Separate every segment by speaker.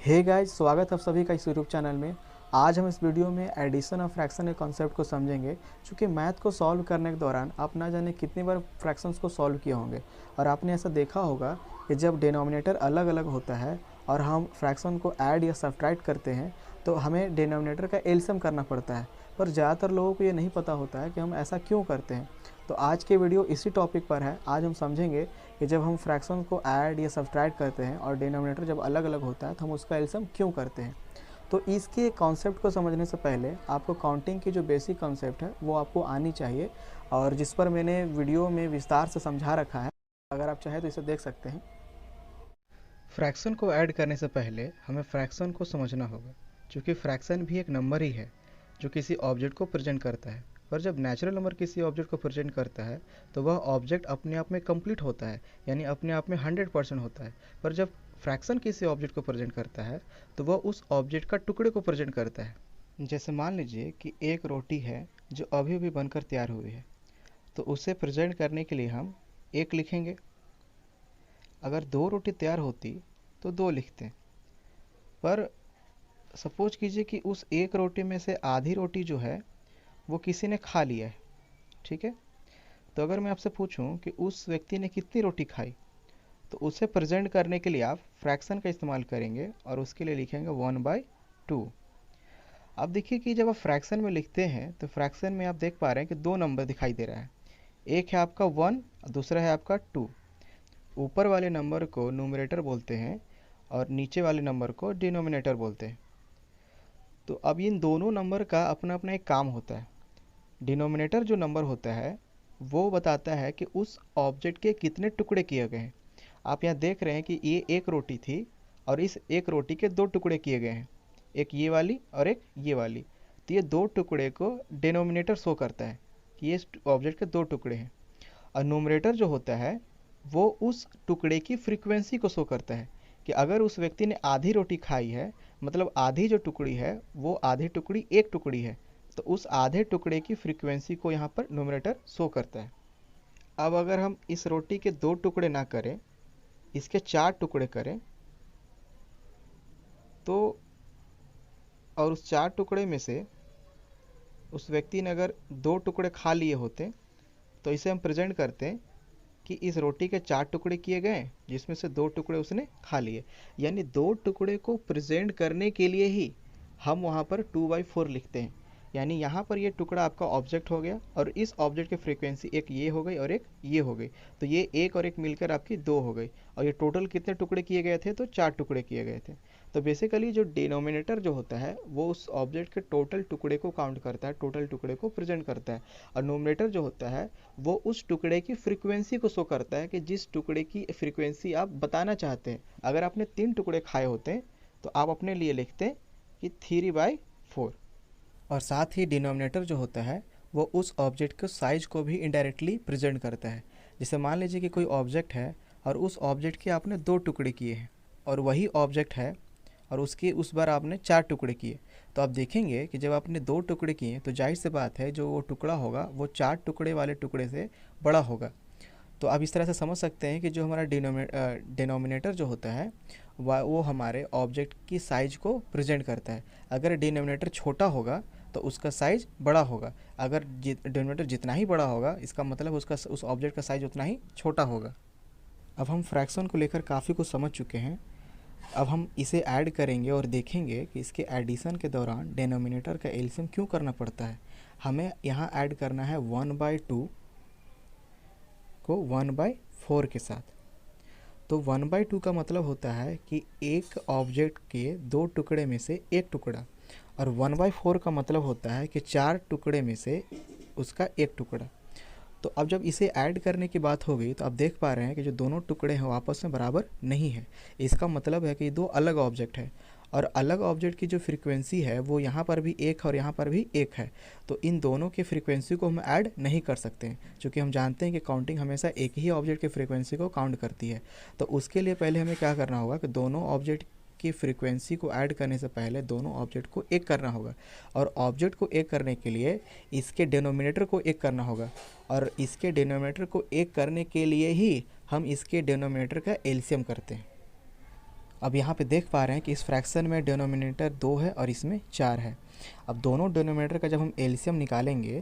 Speaker 1: Hey guys, स्वागत है आप सभी का इस यूट्यूब चैनल में। आज हम इस वीडियो में एडिशन और फ्रैक्शन के कॉन्सेप्ट को समझेंगे। क्योंकि मैथ को सॉल्व करने के दौरान आप ना जाने कितनी बार फ्रैक्शंस को सॉल्व किए होंगे और आपने ऐसा देखा होगा कि जब डिनोमिनेटर अलग अलग होता है और हम फ्रैक्शन को ऐड या सब्ट्रैक्ट करते हैं तो हमें डिनोमिनेटर का एलसीएम करना पड़ता है। पर ज़्यादातर लोगों को ये नहीं पता होता है कि हम ऐसा क्यों करते हैं। तो आज के वीडियो इसी टॉपिक पर है। आज हम समझेंगे कि जब हम फ्रैक्शन को ऐड या सब्ट्रैक्ट करते हैं और डिनोमिनेटर जब अलग अलग होता है तो हम उसका एलसीएम क्यों करते हैं। तो इसके कॉन्सेप्ट को समझने से पहले आपको काउंटिंग की जो बेसिक कॉन्सेप्ट है वो आपको आनी चाहिए, और जिस पर मैंने वीडियो में विस्तार से समझा रखा है। अगर आप चाहें तो इसे देख सकते हैं। फ्रैक्शन को ऐड करने से पहले हमें फ्रैक्शन को समझना होगा, क्योंकि फ्रैक्शन भी एक नंबर ही है जो किसी ऑब्जेक्ट को प्रेजेंट करता है। पर जब नेचुरल नंबर किसी ऑब्जेक्ट को प्रेजेंट करता है तो वह ऑब्जेक्ट अपने आप में कंप्लीट होता है, यानी अपने आप में 100% होता है। पर जब फ्रैक्शन किसी ऑब्जेक्ट को प्रेजेंट करता है तो वह उस ऑब्जेक्ट का टुकड़े को प्रेजेंट करता है। जैसे मान लीजिए कि एक रोटी है जो अभी अभी बनकर तैयार हुई है, तो उसे प्रेजेंट करने के लिए हम एक लिखेंगे। अगर दो रोटी तैयार होती तो दो लिखते। पर सपोज कीजिए कि उस एक रोटी में से आधी रोटी जो है वो किसी ने खा लिया है, ठीक है। तो अगर मैं आपसे पूछूं कि उस व्यक्ति ने कितनी रोटी खाई, तो उसे प्रेजेंट करने के लिए आप फ्रैक्शन का इस्तेमाल करेंगे और उसके लिए लिखेंगे 1/2। अब देखिए कि जब आप फ्रैक्शन में लिखते हैं तो फ्रैक्शन में आप देख पा रहे हैं कि दो नंबर दिखाई दे रहा है। एक है आपका 1 और दूसरा है आपका 2। ऊपर वाले नंबर को न्यूमरेटर बोलते हैं और नीचे वाले नंबर को डिनोमिनेटर बोलते हैं। तो अब इन दोनों नंबर का अपना अपना एक काम होता है। डिनोमिनेटर जो नंबर होता है वो बताता है कि उस ऑब्जेक्ट के कितने टुकड़े किए गए हैं। आप यहाँ देख रहे हैं कि ये एक रोटी थी और इस एक रोटी के दो टुकड़े किए गए हैं, एक ये वाली और एक ये वाली। तो ये दो टुकड़े को डिनोमिनेटर शो करता है कि ये ऑब्जेक्ट के दो टुकड़े हैं। और नोमरेटर जो होता है वो उस टुकड़े की फ्रीक्वेंसी को शो करता है कि अगर उस व्यक्ति ने आधी रोटी खाई है, मतलब आधी जो टुकड़ी है वो आधी टुकड़ी एक टुकड़ी है, तो उस आधे टुकड़े की फ्रीक्वेंसी को यहाँ पर नोमरेटर शो करता है। अब अगर हम इस रोटी के दो टुकड़े ना करें, इसके चार टुकड़े करें, तो और उस चार टुकड़े में से उस व्यक्ति ने अगर दो टुकड़े खा लिए होते तो इसे हम प्रेजेंट करते हैं कि इस रोटी के चार टुकड़े किए गए जिसमें से दो टुकड़े उसने खा लिए। यानी दो टुकड़े को प्रेजेंट करने के लिए ही हम वहाँ पर 2/4 लिखते हैं। यानी यहाँ पर ये टुकड़ा आपका ऑब्जेक्ट हो गया और इस ऑब्जेक्ट की फ्रीक्वेंसी एक ये हो गई और एक ये हो गई। तो ये एक और एक मिलकर आपकी दो हो गई, और ये टोटल कितने टुकड़े किए गए थे, तो चार टुकड़े किए गए थे। तो बेसिकली जो डिनोमिनेटर जो होता है वो उस ऑब्जेक्ट के टोटल टुकड़े को काउंट करता है, टोटल टुकड़े को प्रेजेंट करता है। और नोमिनेटर जो होता है वो उस टुकड़े की फ्रीक्वेंसी को शो करता है कि जिस टुकड़े की फ्रीक्वेंसी आप बताना चाहते हैं। अगर आपने तीन टुकड़े खाए होते हैं तो आप अपने लिए लिखते हैं कि 3/4। और साथ ही डिनोमिनेटर जो होता है वो उस ऑब्जेक्ट के साइज को भी इनडायरेक्टली प्रेजेंट करता है। जैसे मान लीजिए कि कोई ऑब्जेक्ट है और उस ऑब्जेक्ट के आपने दो टुकड़े किए हैं, और वही ऑब्जेक्ट है और उसके उस बार आपने चार टुकड़े किए। तो आप देखेंगे कि जब आपने दो टुकड़े किए तो जाहिर सी बात है जो वो टुकड़ा होगा वो चार टुकड़े वाले टुकड़े से बड़ा होगा। तो आप इस तरह से समझ सकते हैं कि जो हमारा डिनोमिनेटर जो होता है वो हमारे ऑब्जेक्ट की साइज को प्रेजेंट करता है। अगर डिनोमिनेटर छोटा होगा तो उसका साइज बड़ा होगा, अगर डिनोमिनेटर जितना ही बड़ा होगा इसका मतलब उसका उस ऑब्जेक्ट का साइज उतना ही छोटा होगा। अब हम फ्रैक्शन को लेकर काफ़ी कुछ समझ चुके हैं। अब हम इसे ऐड करेंगे और देखेंगे कि इसके एडिशन के दौरान डिनोमिनेटर का एलसीएम क्यों करना पड़ता है। हमें यहाँ ऐड करना है 1/2 को 1/4 के साथ। तो 1/2 का मतलब होता है कि एक ऑब्जेक्ट के दो टुकड़े में से एक टुकड़ा, और 1/4 का मतलब होता है कि चार टुकड़े में से उसका एक टुकड़ा। तो अब जब इसे ऐड करने की बात हो गई तो आप देख पा रहे हैं कि जो दोनों टुकड़े हैं वो आपस में बराबर नहीं है। इसका मतलब है कि दो अलग ऑब्जेक्ट है, और अलग ऑब्जेक्ट की जो फ्रीक्वेंसी है वो यहाँ पर भी एक और यहाँ पर भी एक है। तो इन दोनों की फ्रीक्वेंसी को हम ऐड नहीं कर सकते हैं, क्योंकि हम जानते हैं कि काउंटिंग हमेशा एक ही ऑब्जेक्ट की फ्रीक्वेंसी को काउंट करती है। तो उसके लिए पहले हमें क्या करना होगा कि दोनों ऑब्जेक्ट की फ्रीक्वेंसी को ऐड करने से पहले दोनों ऑब्जेक्ट को एक करना होगा, और ऑब्जेक्ट को एक करने के लिए इसके डिनोमिनेटर को एक करना होगा, और इसके डिनोमिनेटर को एक करने के लिए ही हम इसके डिनोमिनेटर का एलसीएम करते हैं। अब यहाँ पे देख पा रहे हैं कि इस फ्रैक्शन में डिनोमिनेटर 2 है और इसमें 4 है। अब दोनों डिनोमिनेटर का जब हम एलसीएम निकालेंगे,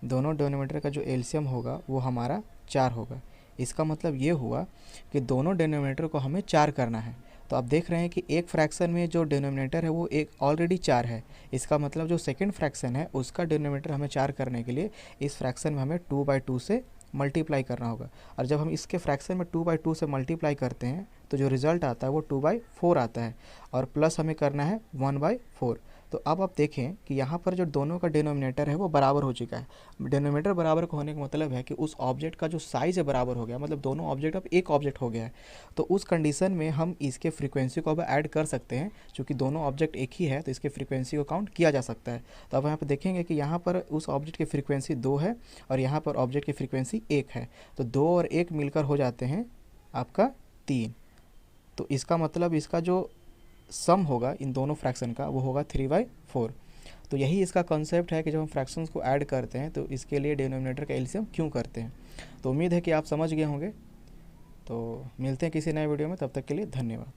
Speaker 1: दोनों डिनोमिनेटर का जो एलसीएम होगा वो हमारा 4 होगा। इसका मतलब ये हुआ कि दोनों डिनोमिनेटर को हमें 4 करना है। तो आप देख रहे हैं कि एक फ्रैक्शन में जो डिनोमिनेटर है वो एक ऑलरेडी 4 है। इसका मतलब जो सेकंड फ्रैक्शन है उसका डिनोमिनेटर हमें 4 करने के लिए इस फ्रैक्शन में हमें 2/2 से मल्टीप्लाई करना होगा। और जब हम इसके फ्रैक्शन में 2/2 से मल्टीप्लाई करते हैं तो जो रिज़ल्ट आता है वो 2/4 आता है, और प्लस हमें करना है 1/4। तो अब आप देखें कि यहाँ पर जो दोनों का डिनोमिनेटर है वो बराबर हो चुका है। डिनोमिनेटर बराबर होने का मतलब है कि उस ऑब्जेक्ट का जो साइज़ है बराबर हो गया, मतलब दोनों ऑब्जेक्ट अब एक ऑब्जेक्ट हो गया है। तो उस कंडीशन में हम इसके फ्रीक्वेंसी को अब ऐड कर सकते हैं, क्योंकि दोनों ऑब्जेक्ट एक ही है तो इसके फ्रीक्वेंसी को काउंट किया जा सकता है। तो अब यहाँ पर देखेंगे कि यहाँ पर उस ऑब्जेक्ट की फ्रीक्वेंसी 2 है और यहाँ पर ऑब्जेक्ट की फ्रीक्वेंसी 1 है। तो 2 और 1 मिलकर हो जाते हैं आपका 3। तो इसका मतलब इसका जो सम होगा इन दोनों फ्रैक्शन का वो होगा 3/4। तो यही इसका कॉन्सेप्ट है कि जब हम फ्रैक्शंस को ऐड करते हैं तो इसके लिए डिनोमिनेटर का एलसीएम क्यों करते हैं। तो उम्मीद है कि आप समझ गए होंगे। तो मिलते हैं किसी नए वीडियो में, तब तक के लिए धन्यवाद।